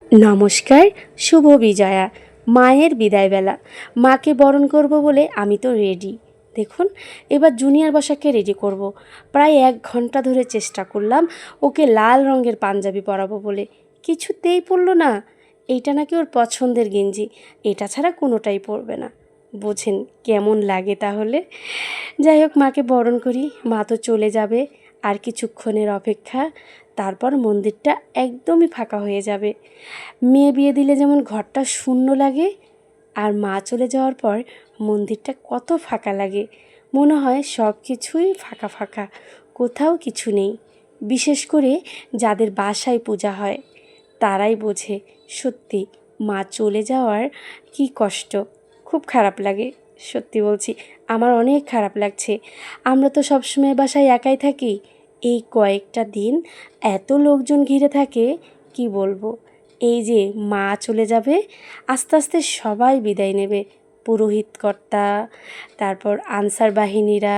নমস্কার, শুভ বিজয়া। মায়ের বিদায়বেলা। মাকে বরণ করব বলে আমি তো রেডি। দেখুন, এবার জুনিয়র বসাককে রেডি করব। প্রায় 1 ঘন্টা ধরে চেষ্টা করলাম ওকে লাল রঙের পাঞ্জাবি পরাবো বলে, কিছুতেই পরলো না। এইটা নাকি ওর পছন্দের গেঞ্জি, এটা ছাড়া কোনোটাই পরবে না। বোঝেন কেমন লাগে তাহলে। যাই হোক, মাকে বরণ করি। মা তো চলে যাবে, আর কিছুক্ষণের অপেক্ষা, তারপর মন্দিরটা একদমই ফাঁকা হয়ে যাবে। মেয়ে বিয়ে দিলে যেমন ঘরটা শূন্য লাগে, আর মা চলে যাওয়ার পর মন্দিরটা কত ফাঁকা লাগে। মনে হয় সব কিছুই ফাঁকা ফাঁকা, কোথাও কিছু নেই। বিশেষ করে যাদের বাসায় পূজা হয় তারাই বোঝে সত্যি মা চলে যাওয়ার কি কষ্ট। খুব খারাপ লাগে, সত্যি বলছি, আমার অনেক খারাপ লাগছে। আমরা তো সবসময় বাসায় একাই থাকি, এই কয়েকটা দিন এত লোকজন ঘিরে থাকে, কি বলবো। এই যে মা চলে যাবে, আস্তে আস্তে সবাই বিদায় নেবে। পুরোহিত কর্তা, তারপর আনসার বাহিনীরা,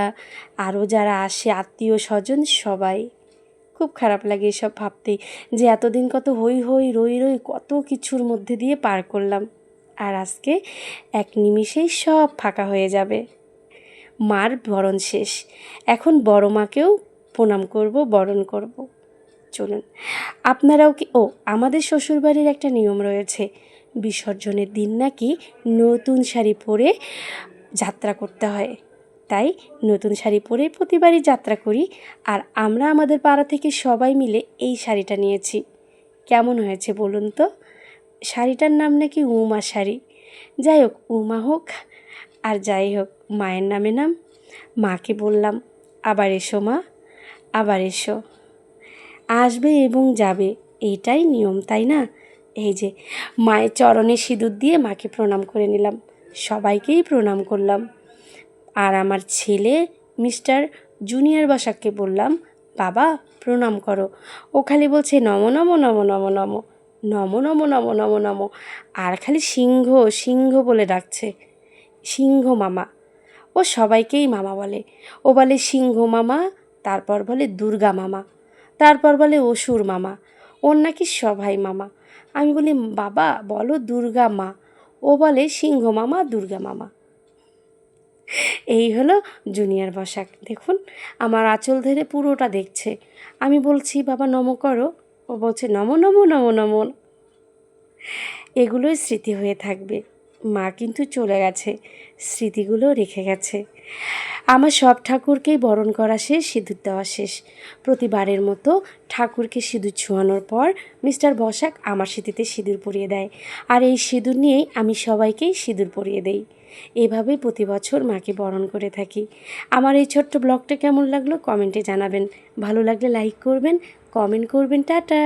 আরও যারা আসে আত্মীয় স্বজন, সবাই। খুব খারাপ লাগে এসব ভাবতেই, যে এতদিন কত হই হই রই রই কত কিছুর মধ্যে দিয়ে পার করলাম, আর আজকে এক নিমিষেই সব ফাঁকা হয়ে যাবে। মার বরণ শেষ, এখন বড় মাকেও প্রণাম করব, বরণ করব। চলুন আপনারাও কি, আমাদের শ্বশুরবাড়ির একটা নিয়ম রয়েছে, বিসর্জনের দিন নাকি নতুন শাড়ি পরে যাত্রা করতে হয়। তাই নতুন শাড়ি পরে প্রতিবারই যাত্রা করি, আর আমরা আমাদের পাড়া থেকে সবাই মিলে এই শাড়িটা নিয়েছি। কেমন হয়েছে বলুন তো? শাড়িটার নাম নাকি উমা শাড়ি। যাই হোক, উমা হোক আর যাই হোক, মায়ের নামে নাম। মাকে বললাম, আবার এসো মা, আবার এসো। আসবে এবং যাবে, এইটাই নিয়ম, তাই না? এই যে মায়ের চরণে সিঁদুর দিয়ে মাকে প্রণাম করে নিলাম, সবাইকেই প্রণাম করলাম। আর আমার ছেলে মিস্টার জুনিয়র বসাককে বললাম, বাবা প্রণাম করো। ও খালি বলছে নমো নমো নমো নমো নমো নমো নমো নমো নমো নমো, আর খালি সিংহ সিংহ বলে ডাকছে। সিংহ মামা, ও সবাইকেই মামা বলে। ও বলে সিংহ মামা, তারপর বলে দুর্গা মামা, তারপর বলে অসুর মামা। ওর নাকি সবাই মামা। আমি বলি, বাবা বলো দুর্গা মা। ও বলে সিংহ মামা, দুর্গা মামা। এই হলো জুনিয়র বসাক। দেখুন, আমার আঁচল ধরে পুরোটা দেখছে। আমি বলছি বাবা নম করো, ও বলছে নমো নমো নমো নমো। এগুলোই স্মৃতি হয়ে থাকবে। মা কিন্তু চলে গেছে, স্মৃতিগুলো রেখে গেছে। আমার সব ঠাকুরকেই বরণ করা শেষ, সিঁদুর দেওয়া শেষ। প্রতিবারের মতো ঠাকুরকে সিঁদুর ছোঁয়ানোর পর মিস্টার বসাক আমার সিঁথিতে সিঁদুর পরিয়ে দেয়, আর এই সিঁদুর নিয়েই আমি সবাইকেই সিঁদুর পরিয়ে দেই। এভাবেই প্রতি বছর মাকে বরণ করে থাকি। আমার এই ছোট্ট ব্লগটা কেমন লাগলো কমেন্টে জানাবেন। ভালো লাগলে লাইক করবেন, কমেন্ট করবেন। টাটা।